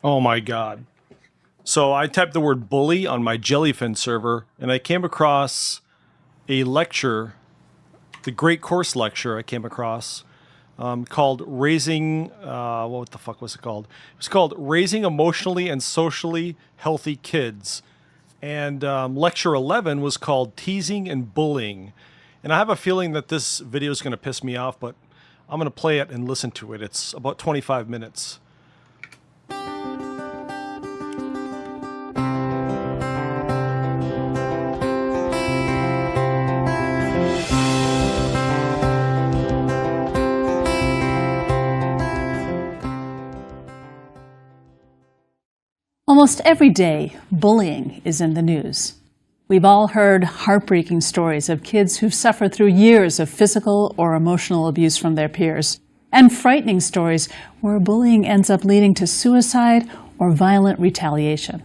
Oh my God. So I typed the word bully on my Jellyfin server and I came across a lecture, the Great Course lecture I came across called Raising, what the fuck was it called? It was called Raising Emotionally and Socially Healthy Kids. And lecture 11 was called Teasing and Bullying. And I have a feeling that this video is going to piss me off, but I'm going to play it and listen to it. It's about 25 minutes. Almost every day, bullying is in the news. We've all heard heartbreaking stories of kids who've suffered through years of physical or emotional abuse from their peers, and frightening stories where bullying ends up leading to suicide or violent retaliation.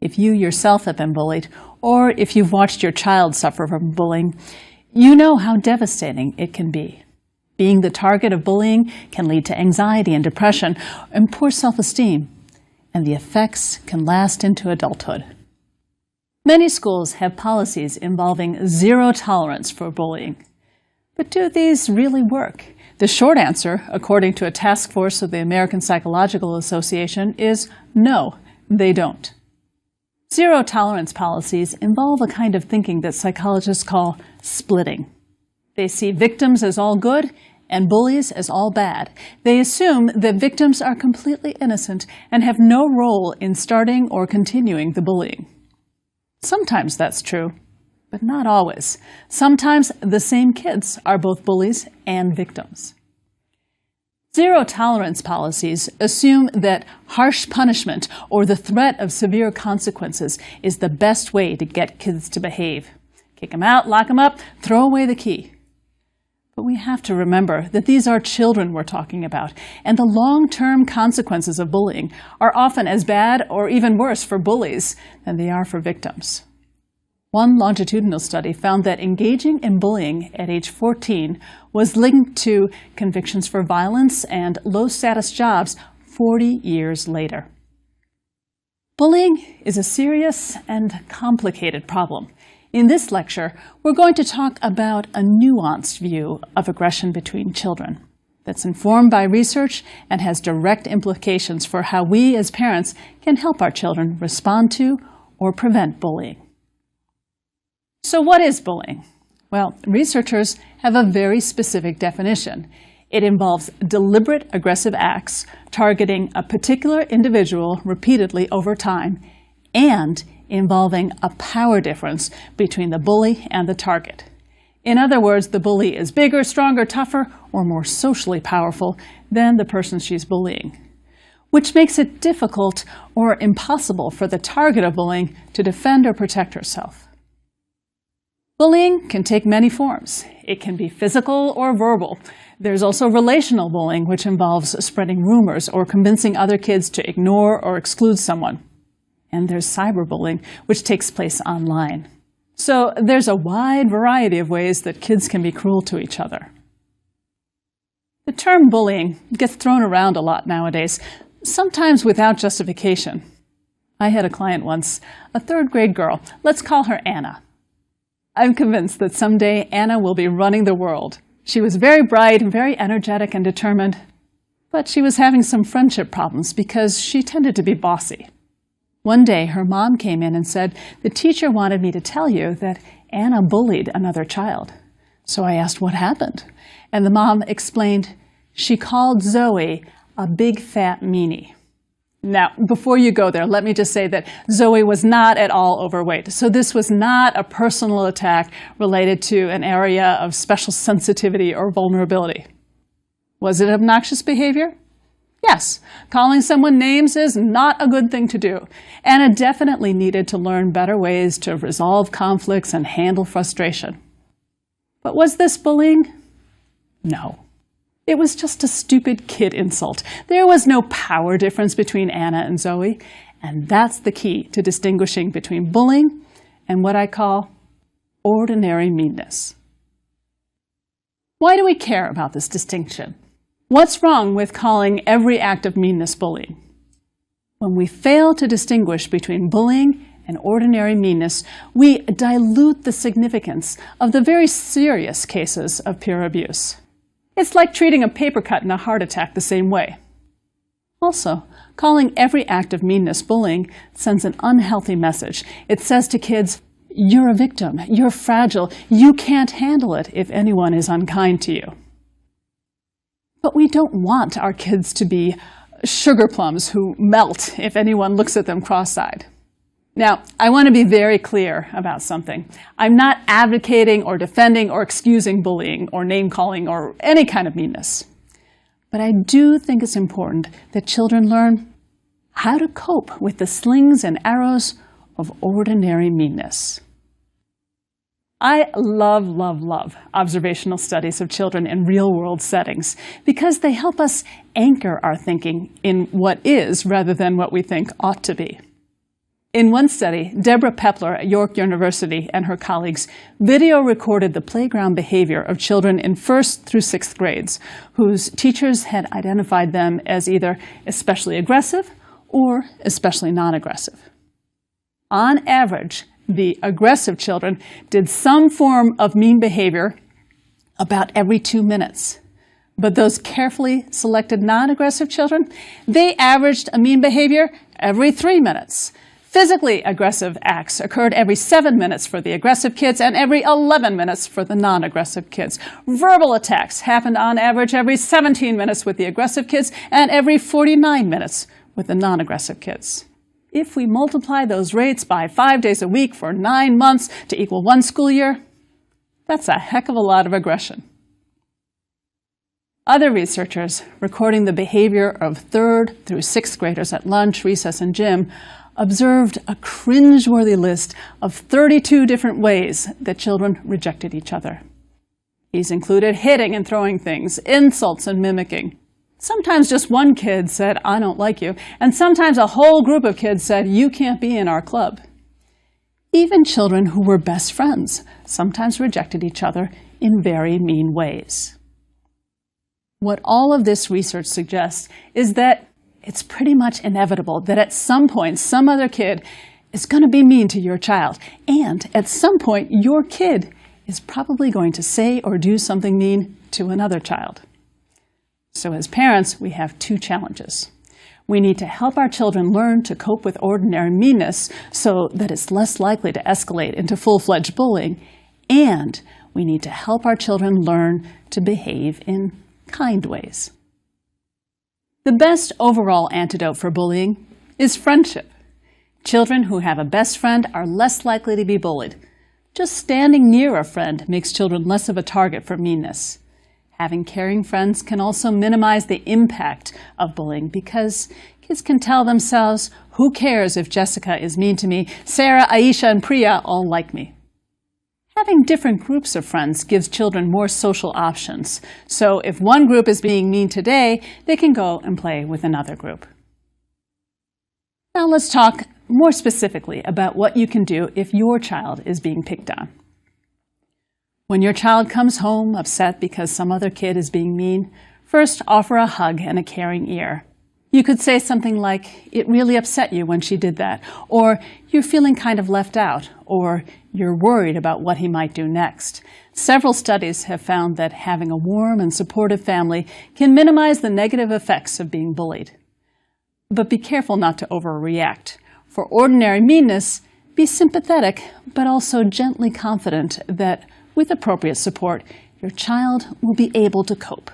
If you yourself have been bullied, or if you've watched your child suffer from bullying, you know how devastating it can be. Being the target of bullying can lead to anxiety and depression and poor self-esteem, and the effects can last into adulthood. Many schools have policies involving zero tolerance for bullying. But do these really work? The short answer, according to a task force of the American Psychological Association, is no, they don't. Zero tolerance policies involve a kind of thinking that psychologists call splitting. They see victims as all good and bullies as all bad. They assume that victims are completely innocent and have no role in starting or continuing the bullying. Sometimes that's true, but not always. Sometimes the same kids are both bullies and victims. Zero tolerance policies assume that harsh punishment or the threat of severe consequences is the best way to get kids to behave. Kick them out, lock them up, throw away the key. But we have to remember that these are children we're talking about, and the long-term consequences of bullying are often as bad or even worse for bullies than they are for victims. One longitudinal study found that engaging in bullying at age 14 was linked to convictions for violence and low-status jobs 40 years later. Bullying is a serious and complicated problem. In this lecture, we're going to talk about a nuanced view of aggression between children that's informed by research and has direct implications for how we as parents can help our children respond to or prevent bullying. So what is bullying? Well, researchers have a very specific definition. It involves deliberate aggressive acts targeting a particular individual repeatedly over time and involving a power difference between the bully and the target. In other words, the bully is bigger, stronger, tougher, or more socially powerful than the person she's bullying, which makes it difficult or impossible for the target of bullying to defend or protect herself. Bullying can take many forms. It can be physical or verbal. There's also relational bullying, which involves spreading rumors or convincing other kids to ignore or exclude someone. And there's cyberbullying, which takes place online. So there's a wide variety of ways that kids can be cruel to each other. The term bullying gets thrown around a lot nowadays, sometimes without justification. I had a client once, a third-grade girl. Let's call her Anna. I'm convinced that someday Anna will be running the world. She was very bright and very energetic and determined, but she was having some friendship problems because she tended to be bossy. One day, her mom came in and said, "The teacher wanted me to tell you that Anna bullied another child." So I asked what happened. And the mom explained, "She called Zoe a big fat meanie." Now, before you go there, let me just say that Zoe was not at all overweight. So this was not a personal attack related to an area of special sensitivity or vulnerability. Was it obnoxious behavior? Yes, calling someone names is not a good thing to do. Anna definitely needed to learn better ways to resolve conflicts and handle frustration. But was this bullying? No. It was just a stupid kid insult. There was no power difference between Anna and Zoe, and that's the key to distinguishing between bullying and what I call ordinary meanness. Why do we care about this distinction? What's wrong with calling every act of meanness bullying? When we fail to distinguish between bullying and ordinary meanness, we dilute the significance of the very serious cases of peer abuse. It's like treating a paper cut and a heart attack the same way. Also, calling every act of meanness bullying sends an unhealthy message. It says to kids, you're a victim, you're fragile, you can't handle it if anyone is unkind to you. But we don't want our kids to be sugar plums who melt if anyone looks at them cross-eyed. Now, I want to be very clear about something. I'm not advocating or defending or excusing bullying or name-calling or any kind of meanness. But I do think it's important that children learn how to cope with the slings and arrows of ordinary meanness. I love, love, love observational studies of children in real-world settings because they help us anchor our thinking in what is rather than what we think ought to be. In one study, Deborah Pepler at York University and her colleagues video recorded the playground behavior of children in 1st through 6th grades whose teachers had identified them as either especially aggressive or especially non-aggressive. On average, the aggressive children did some form of mean behavior about every 2 minutes. But those carefully selected non-aggressive children, they averaged a mean behavior every 3 minutes. Physically aggressive acts occurred every 7 minutes for the aggressive kids and every 11 minutes for the non-aggressive kids. Verbal attacks happened on average every 17 minutes with the aggressive kids and every 49 minutes with the non-aggressive kids. If we multiply those rates by 5 days a week for 9 months to equal 1 school year, that's a heck of a lot of aggression. Other researchers recording the behavior of 3rd through 6th graders at lunch, recess, and gym observed a cringeworthy list of 32 different ways that children rejected each other. These included hitting and throwing things, insults and mimicking. Sometimes just one kid said, "I don't like you," and sometimes a whole group of kids said, "You can't be in our club." Even children who were best friends sometimes rejected each other in very mean ways. What all of this research suggests is that it's pretty much inevitable that at some point some other kid is going to be mean to your child, and at some point your kid is probably going to say or do something mean to another child. So as parents, we have 2 challenges. We need to help our children learn to cope with ordinary meanness so that it's less likely to escalate into full-fledged bullying, and we need to help our children learn to behave in kind ways. The best overall antidote for bullying is friendship. Children who have a best friend are less likely to be bullied. Just standing near a friend makes children less of a target for meanness. Having caring friends can also minimize the impact of bullying because kids can tell themselves, "Who cares if Jessica is mean to me? Sarah, Aisha, and Priya all like me." Having different groups of friends gives children more social options. So if one group is being mean today, they can go and play with another group. Now let's talk more specifically about what you can do if your child is being picked on. When your child comes home upset because some other kid is being mean, first offer a hug and a caring ear. You could say something like, "It really upset you when she did that," or "You're feeling kind of left out," or "You're worried about what he might do next." Several studies have found that having a warm and supportive family can minimize the negative effects of being bullied. But be careful not to overreact. For ordinary meanness, be sympathetic, but also gently confident that with appropriate support, your child will be able to cope.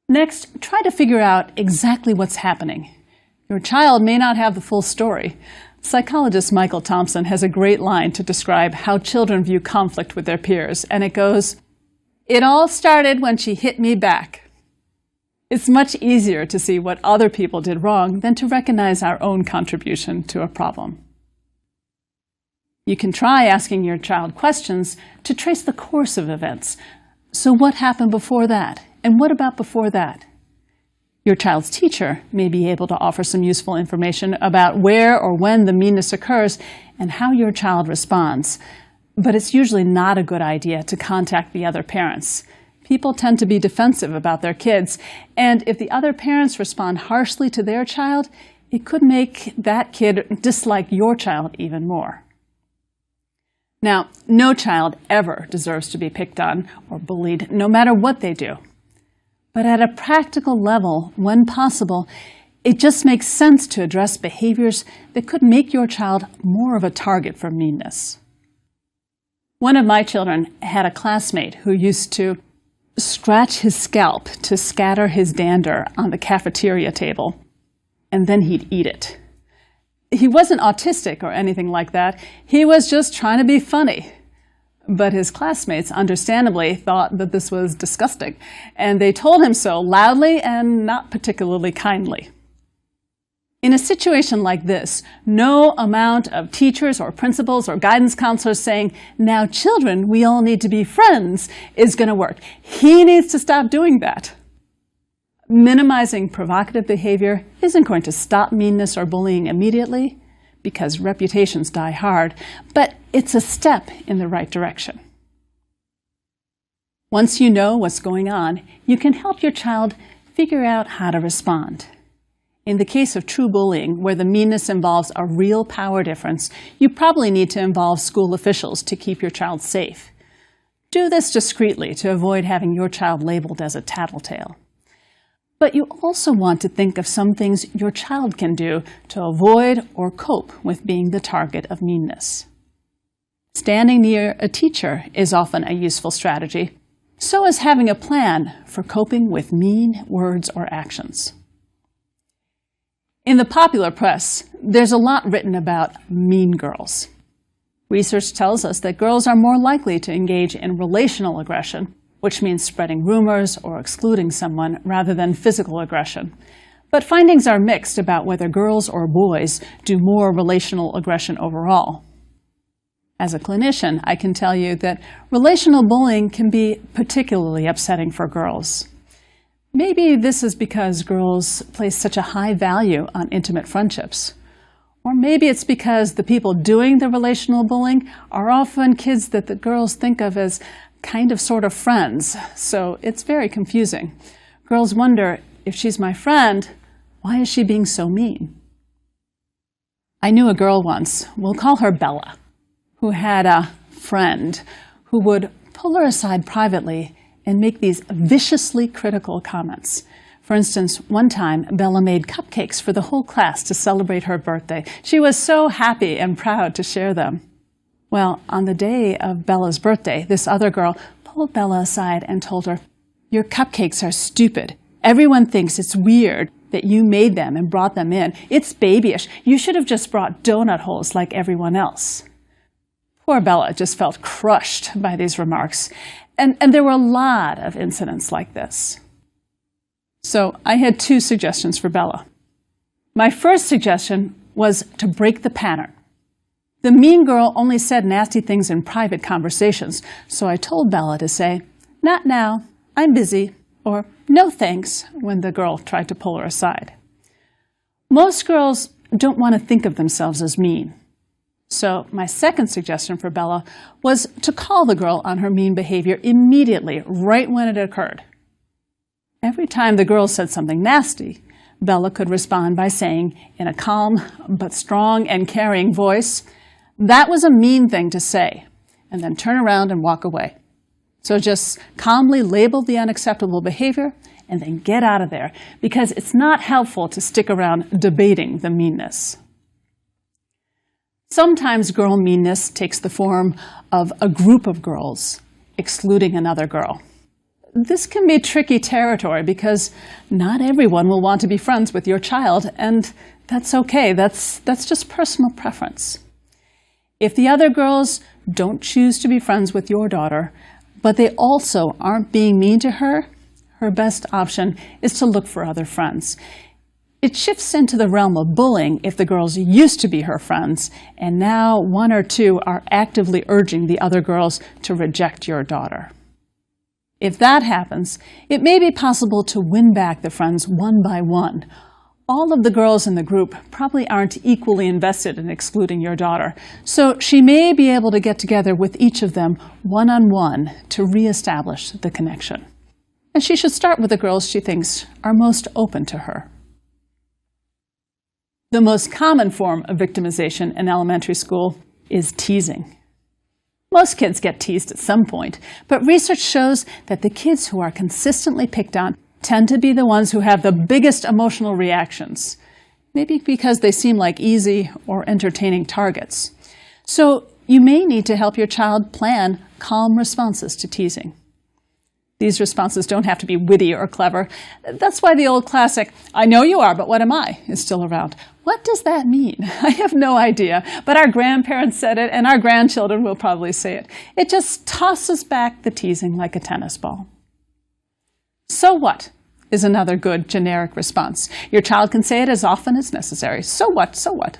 Next, try to figure out exactly what's happening. Your child may not have the full story. Psychologist Michael Thompson has a great line to describe how children view conflict with their peers, and it goes, "It all started when she hit me back." It's much easier to see what other people did wrong than to recognize our own contribution to a problem. You can try asking your child questions to trace the course of events. So what happened before that? And what about before that? Your child's teacher may be able to offer some useful information about where or when the meanness occurs and how your child responds. But it's usually not a good idea to contact the other parents. People tend to be defensive about their kids, and if the other parents respond harshly to their child, it could make that kid dislike your child even more. Now, no child ever deserves to be picked on or bullied, no matter what they do. But at a practical level, when possible, it just makes sense to address behaviors that could make your child more of a target for meanness. One of my children had a classmate who used to scratch his scalp to scatter his dander on the cafeteria table, and then he'd eat it. He wasn't autistic or anything like that. He was just trying to be funny. But his classmates understandably thought that this was disgusting, and they told him so loudly and not particularly kindly. In a situation like this, no amount of teachers or principals or guidance counselors saying, "Now children, we all need to be friends," is going to work. He needs to stop doing that. Minimizing provocative behavior isn't going to stop meanness or bullying immediately, because reputations die hard, but it's a step in the right direction. Once you know what's going on, you can help your child figure out how to respond. In the case of true bullying, where the meanness involves a real power difference, you probably need to involve school officials to keep your child safe. Do this discreetly to avoid having your child labeled as a tattletale. But you also want to think of some things your child can do to avoid or cope with being the target of meanness. Standing near a teacher is often a useful strategy. So is having a plan for coping with mean words or actions. In the popular press, there's a lot written about mean girls. Research tells us that girls are more likely to engage in relational aggression, which means spreading rumors or excluding someone rather than physical aggression. But findings are mixed about whether girls or boys do more relational aggression overall. As a clinician, I can tell you that relational bullying can be particularly upsetting for girls. Maybe this is because girls place such a high value on intimate friendships. Or maybe it's because the people doing the relational bullying are often kids that the girls think of as kind of sort of friends, so it's very confusing. Girls wonder, if she's my friend, why is she being so mean? I knew a girl once, we'll call her Bella, who had a friend who would pull her aside privately and make these viciously critical comments. For instance, one time, Bella made cupcakes for the whole class to celebrate her birthday. She was so happy and proud to share them. Well, on the day of Bella's birthday, this other girl pulled Bella aside and told her, "Your cupcakes are stupid. Everyone thinks it's weird that you made them and brought them in. It's babyish. You should have just brought donut holes like everyone else." Poor Bella just felt crushed by these remarks. And there were a lot of incidents like this. So I had two suggestions for Bella. My first suggestion was to break the pattern. The mean girl only said nasty things in private conversations, so I told Bella to say, "Not now, I'm busy," or "No thanks," when the girl tried to pull her aside. Most girls don't want to think of themselves as mean. So my second suggestion for Bella was to call the girl on her mean behavior immediately, right when it occurred. Every time the girl said something nasty, Bella could respond by saying, in a calm but strong and caring voice, "That was a mean thing to say," and then turn around and walk away. So just calmly label the unacceptable behavior and then get out of there, because it's not helpful to stick around debating the meanness. Sometimes girl meanness takes the form of a group of girls excluding another girl. This can be tricky territory because not everyone will want to be friends with your child, and that's okay. That's just personal preference. If the other girls don't choose to be friends with your daughter, but they also aren't being mean to her, her best option is to look for other friends. It shifts into the realm of bullying if the girls used to be her friends, and now one or two are actively urging the other girls to reject your daughter. If that happens, it may be possible to win back the friends one by one. All of the girls in the group probably aren't equally invested in excluding your daughter, so she may be able to get together with each of them one-on-one to reestablish the connection. And she should start with the girls she thinks are most open to her. The most common form of victimization in elementary school is teasing. Most kids get teased at some point, but research shows that the kids who are consistently picked on tend to be the ones who have the biggest emotional reactions, maybe because they seem like easy or entertaining targets. So you may need to help your child plan calm responses to teasing. These responses don't have to be witty or clever. That's why the old classic, "I know you are, but what am I?" is still around. What does that mean? I have no idea, but our grandparents said it, and our grandchildren will probably say it. It just tosses back the teasing like a tennis ball. "So what?" is another good generic response. Your child can say it as often as necessary. "So what? So what?"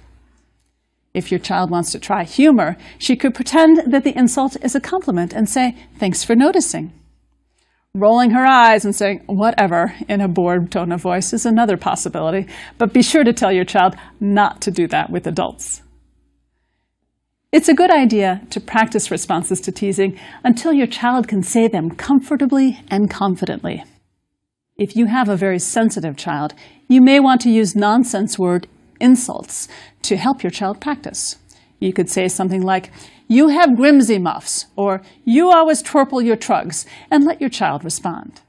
If your child wants to try humor, she could pretend that the insult is a compliment and say, "Thanks for noticing." Rolling her eyes and saying, "Whatever," in a bored tone of voice is another possibility, but be sure to tell your child not to do that with adults. It's a good idea to practice responses to teasing until your child can say them comfortably and confidently. If you have a very sensitive child, you may want to use nonsense word insults to help your child practice. You could say something like, "You have grimsy muffs," or "You always twirple your trugs," and let your child respond.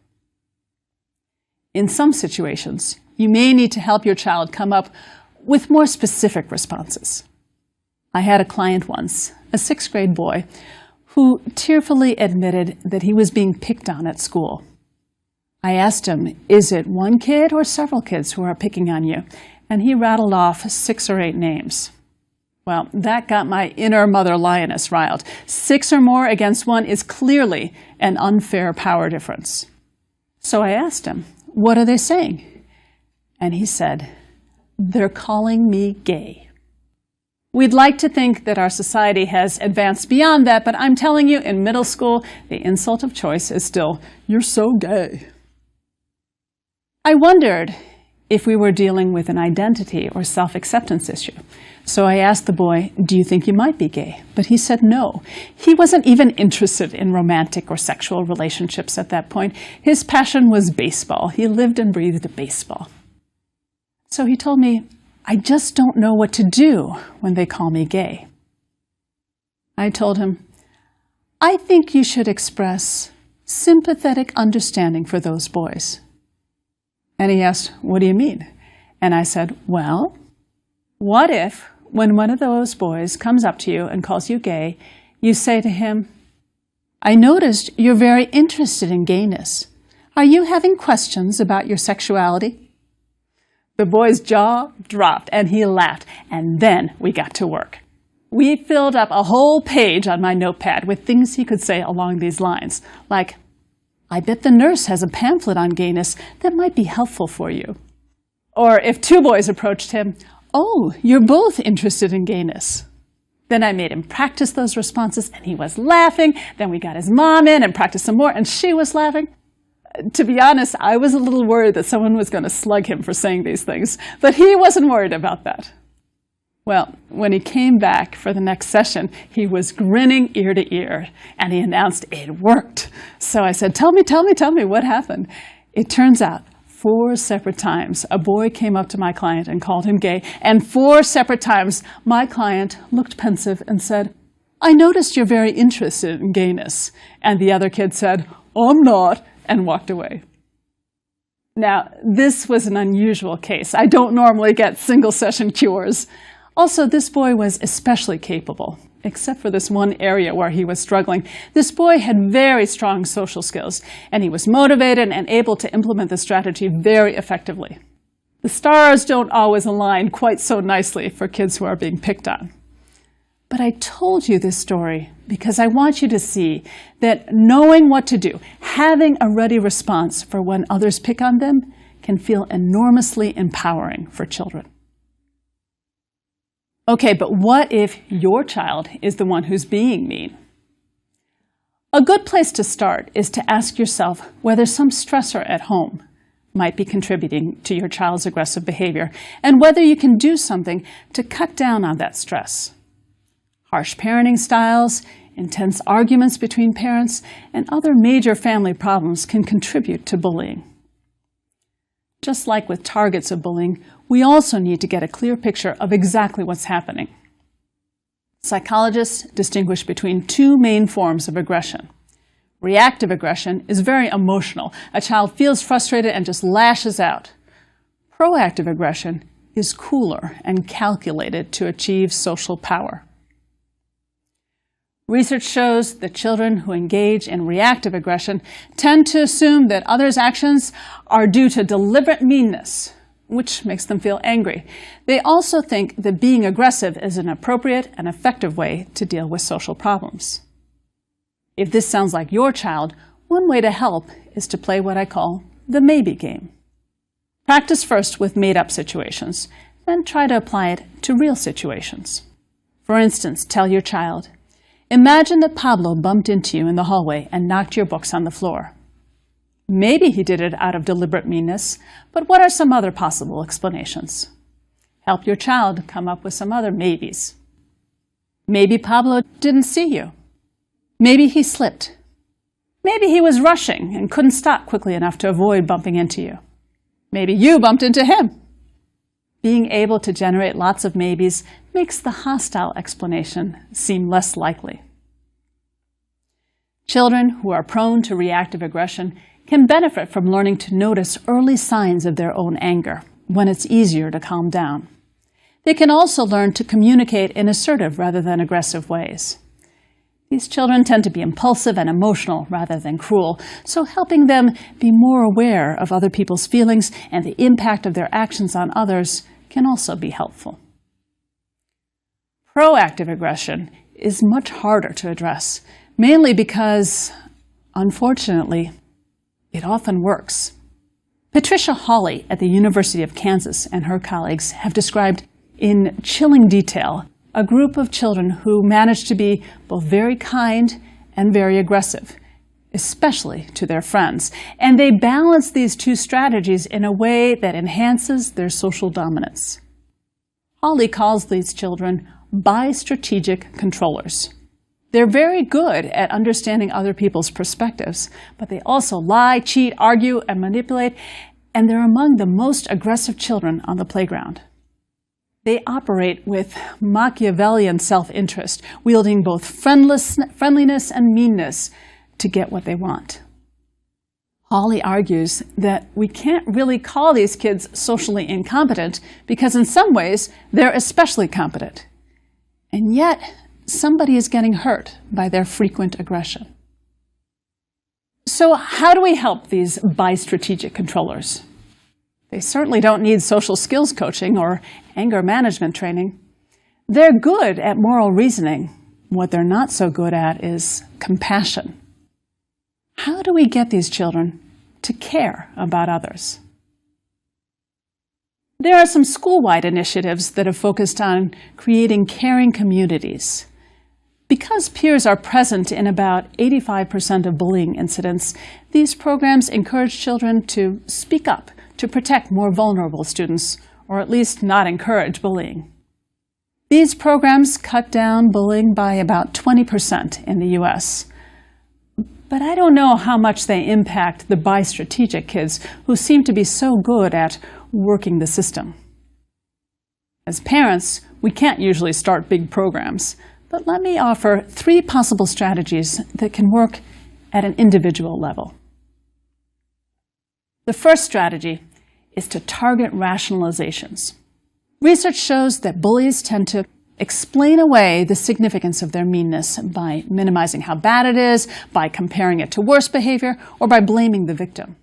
In some situations, you may need to help your child come up with more specific responses. I had a client once, a 6th grade boy, who tearfully admitted that he was being picked on at school. I asked him, "Is it one kid or several kids who are picking on you?" And he rattled off 6 or 8 names. Well, that got my inner mother lioness riled. 6 or more against 1 is clearly an unfair power difference. So I asked him, "What are they saying?" And he said, "They're calling me gay." We'd like to think that our society has advanced beyond that, but I'm telling you, in middle school, the insult of choice is still, "You're so gay." I wondered if we were dealing with an identity or self-acceptance issue. So I asked the boy, "Do you think you might be gay?" But he said no. He wasn't even interested in romantic or sexual relationships at that point. His passion was baseball. He lived and breathed baseball. So he told me, "I just don't know what to do when they call me gay." I told him, "I think you should express sympathetic understanding for those boys." And he asked, "What do you mean?" And I said, "Well, what if, when one of those boys comes up to you and calls you gay, you say to him, 'I noticed you're very interested in gayness. Are you having questions about your sexuality?'" The boy's jaw dropped and he laughed, and then we got to work. We filled up a whole page on my notepad with things he could say along these lines, like, "I bet the nurse has a pamphlet on gayness that might be helpful for you." Or if 2 boys approached him, "Oh, you're both interested in gayness." Then I made him practice those responses, and he was laughing. Then we got his mom in and practiced some more, and she was laughing. To be honest, I was a little worried that someone was going to slug him for saying these things, but he wasn't worried about that. Well, when he came back for the next session, he was grinning ear to ear, and he announced it worked. So I said, tell me, what happened?" It turns out 4 separate times a boy came up to my client and called him gay, and 4 separate times my client looked pensive and said, "I noticed you're very interested in gayness." And the other kid said, "I'm not," and walked away. Now, this was an unusual case. I don't normally get single-session cures. Also, this boy was especially capable, except for this one area where he was struggling. This boy had very strong social skills, and he was motivated and able to implement the strategy very effectively. The stars don't always align quite so nicely for kids who are being picked on. But I told you this story because I want you to see that knowing what to do, having a ready response for when others pick on them, can feel enormously empowering for children. Okay, but what if your child is the one who's being mean? A good place to start is to ask yourself whether some stressor at home might be contributing to your child's aggressive behavior, and whether you can do something to cut down on that stress. Harsh parenting styles, intense arguments between parents, and other major family problems can contribute to bullying. Just like with targets of bullying, we also need to get a clear picture of exactly what's happening. Psychologists distinguish between two main forms of aggression. Reactive aggression is very emotional. A child feels frustrated and just lashes out. Proactive aggression is cooler and calculated to achieve social power. Research shows that children who engage in reactive aggression tend to assume that others' actions are due to deliberate meanness, which makes them feel angry. They also think that being aggressive is an appropriate and effective way to deal with social problems. If this sounds like your child, one way to help is to play what I call the maybe game. Practice first with made-up situations, then try to apply it to real situations. For instance, tell your child, "Imagine that Pablo bumped into you in the hallway and knocked your books on the floor. Maybe he did it out of deliberate meanness, but what are some other possible explanations?" Help your child come up with some other maybes. Maybe Pablo didn't see you. Maybe he slipped. Maybe he was rushing and couldn't stop quickly enough to avoid bumping into you. Maybe you bumped into him. Being able to generate lots of maybes makes the hostile explanation seem less likely. Children who are prone to reactive aggression can benefit from learning to notice early signs of their own anger when it's easier to calm down. They can also learn to communicate in assertive rather than aggressive ways. These children tend to be impulsive and emotional rather than cruel, so helping them be more aware of other people's feelings and the impact of their actions on others can also be helpful. Proactive aggression is much harder to address, mainly because, unfortunately, it often works. Patricia Hawley at the University of Kansas and her colleagues have described in chilling detail a group of children who managed to be both very kind and very aggressive, especially to their friends. And they balance these two strategies in a way that enhances their social dominance. Hawley calls these children bi-strategic controllers. They're very good at understanding other people's perspectives, but they also lie, cheat, argue, and manipulate, and they're among the most aggressive children on the playground. They operate with Machiavellian self-interest, wielding both friendliness and meanness to get what they want. Hawley argues that we can't really call these kids socially incompetent because in some ways they're especially competent. And yet, somebody is getting hurt by their frequent aggression. So how do we help these bi-strategic controllers? They certainly don't need social skills coaching or anger management training. They're good at moral reasoning. What they're not so good at is compassion. How do we get these children to care about others? There are some school-wide initiatives that have focused on creating caring communities. Because peers are present in about 85% of bullying incidents, these programs encourage children to speak up to protect more vulnerable students, or at least not encourage bullying. These programs cut down bullying by about 20% in the US. But I don't know how much they impact the bi-strategic kids who seem to be so good at working the system. As parents, we can't usually start big programs, but let me offer 3 possible strategies that can work at an individual level. The first strategy is to target rationalizations. Research shows that bullies tend to explain away the significance of their meanness by minimizing how bad it is, by comparing it to worse behavior, or by blaming the victim.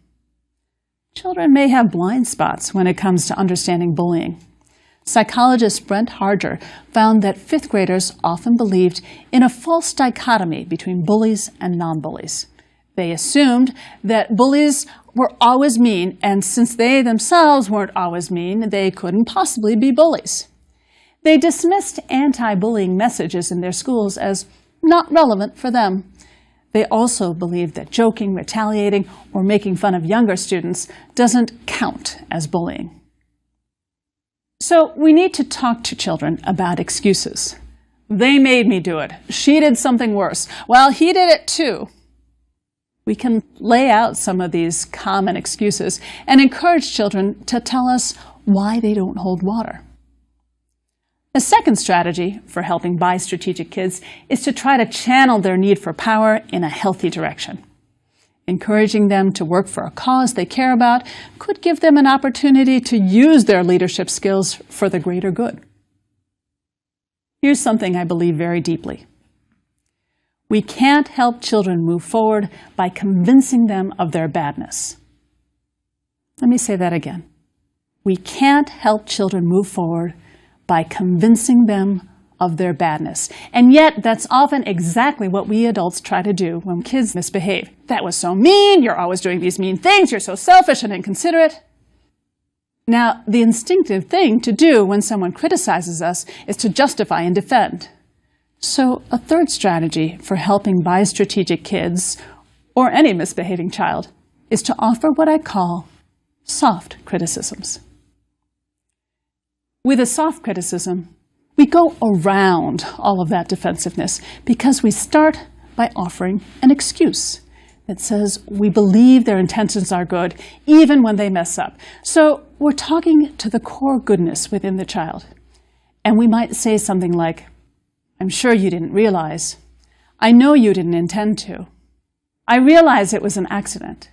Children may have blind spots when it comes to understanding bullying. Psychologist Brent Harger found that 5th graders often believed in a false dichotomy between bullies and non-bullies. They assumed that bullies were always mean, and since they themselves weren't always mean, they couldn't possibly be bullies. They dismissed anti-bullying messages in their schools as not relevant for them. They also believed that joking, retaliating, or making fun of younger students doesn't count as bullying. So we need to talk to children about excuses. They made me do it. She did something worse. Well, he did it too. We can lay out some of these common excuses and encourage children to tell us why they don't hold water. A second strategy for helping bi strategic kids is to try to channel their need for power in a healthy direction. Encouraging them to work for a cause they care about could give them an opportunity to use their leadership skills for the greater good. Here's something I believe very deeply. We can't help children move forward by convincing them of their badness. Let me say that again. We can't help children move forward by convincing them of their badness. And yet, that's often exactly what we adults try to do when kids misbehave. That was so mean, you're always doing these mean things, you're so selfish and inconsiderate. Now, the instinctive thing to do when someone criticizes us is to justify and defend. So, a third strategy for helping bi-strategic kids, or any misbehaving child, is to offer what I call soft criticisms. With a soft criticism, we go around all of that defensiveness because we start by offering an excuse that says we believe their intentions are good even when they mess up. So we're talking to the core goodness within the child. And we might say something like, I'm sure you didn't realize. I know you didn't intend to. I realize it was an accident.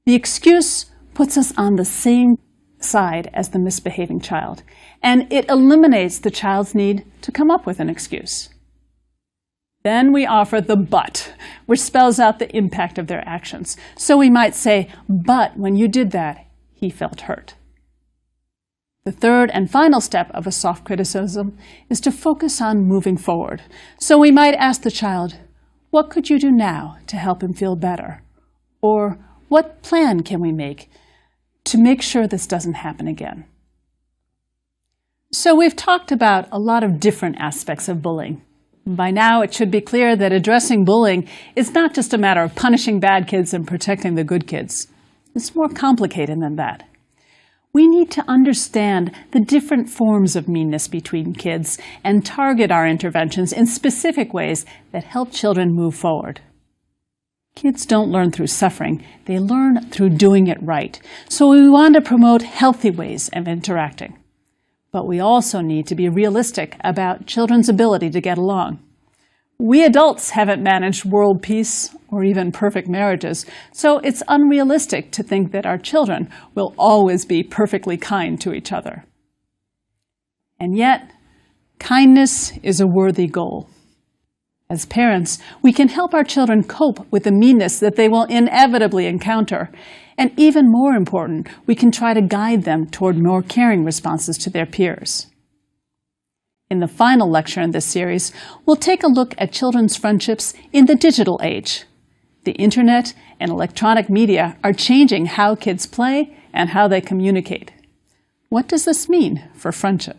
The excuse puts us on the same side as the misbehaving child, and it eliminates the child's need to come up with an excuse. Then we offer the but, which spells out the impact of their actions. So we might say, but when you did that, he felt hurt. The third and final step of a soft criticism is to focus on moving forward. So we might ask the child, what could you do now to help him feel better? Or what plan can we make to make sure this doesn't happen again? So we've talked about a lot of different aspects of bullying. By now, it should be clear that addressing bullying is not just a matter of punishing bad kids and protecting the good kids. It's more complicated than that. We need to understand the different forms of meanness between kids and target our interventions in specific ways that help children move forward. Kids don't learn through suffering, they learn through doing it right. So we want to promote healthy ways of interacting. But we also need to be realistic about children's ability to get along. We adults haven't managed world peace or even perfect marriages, so it's unrealistic to think that our children will always be perfectly kind to each other. And yet, kindness is a worthy goal. As parents, we can help our children cope with the meanness that they will inevitably encounter. And even more important, we can try to guide them toward more caring responses to their peers. In the final lecture in this series, we'll take a look at children's friendships in the digital age. The internet and electronic media are changing how kids play and how they communicate. What does this mean for friendship?